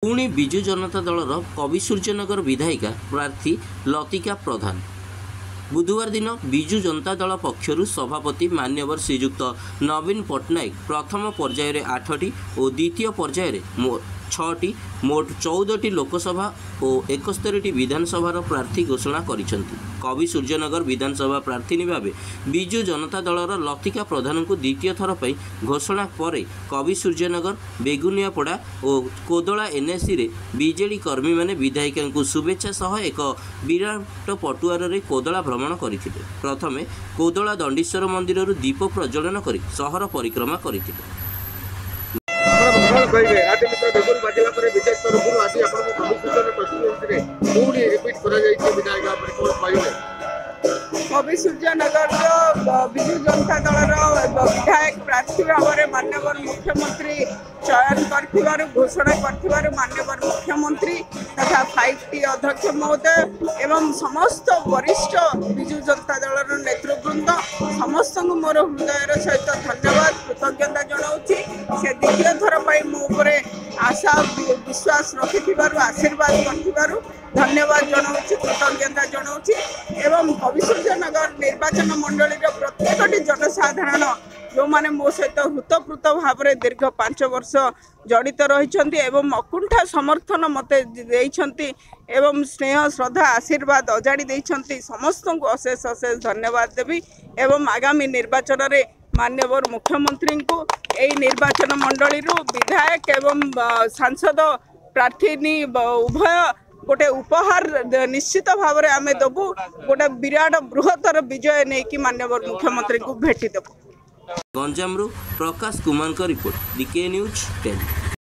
पुणी विजु जनता दलर कवि सूर्यनगर विधायिका प्रार्थी लतिका प्रधान बुधवार दिन विजु जनता दल पक्षर सभापति मान्यवर श्रीजुक्त नवीन पट्टनायक प्रथम पर्यायर 8टी और द्वितीय पर्यायर 6टी मोट 14टी लोकसभा और 71टी विधानसभा प्रार्थी घोषणा करिसेंति। कवि सूर्यनगर विधानसभा प्रार्थी भाव विजु जनता दलर लतिका प्रधान को द्वितीय थर पर घोषणा पर कवि सूर्यनगर बेगुनियापड़ा और कोदला एनएससी रे बीजेडी कर्मी माने विधायिका को शुभेच्छा सह एक विराट पटुआर रे कोदला भ्रमण करते। प्रथमे कोदला दंडीश्वर मंदिर दीप प्रज्वलन कर सहर परिक्रमा करते। कवि सूर्यनगर विजु जनता दलर विधायक प्रार्थी भाव में माननीय मुख्यमंत्री चयन कर घोषणा कर माननीय मुख्यमंत्री तथा 5T अध्यक्ष महोदय एवं समस्त वरिष्ठ विजु जनता दलर नेतृवृंद समस्त मोर हृदय सहित धन्यवाद कृतज्ञता जनाऊँगी। से द्वितीय थर पर मो आशा विश्वास रखि आशीर्वाद कर धन्यवाद जनाऊँगी कृतज्ञता जनाऊँगी। एवं कवि सूर्यनगर निर्वाचन मंडली प्रत्येक जनसाधारण जो माने मो सहित हृतपूत भाव में दीर्घ 5 वर्ष जड़ित रही अकुंठा समर्थन मत एवं स्नेह श्रद्धा आशीर्वाद अजाड़ी देइछंती समस्त को अशेष अशेष धन्यवाद देवी। एवं आगामी निर्वाचन में माननीय मुख्यमंत्री को यही निर्वाचन मंडली विधायक एवं सांसद प्रार्थी उभय गोटे उपहार निश्चित भाव में आम देवु गोटे विराट बृहत्तर विजय नहीं कि माननीय मुख्यमंत्री को भेटी देवु। गंजामरू प्रकाश कुमार का रिपोर्ट DK News 10।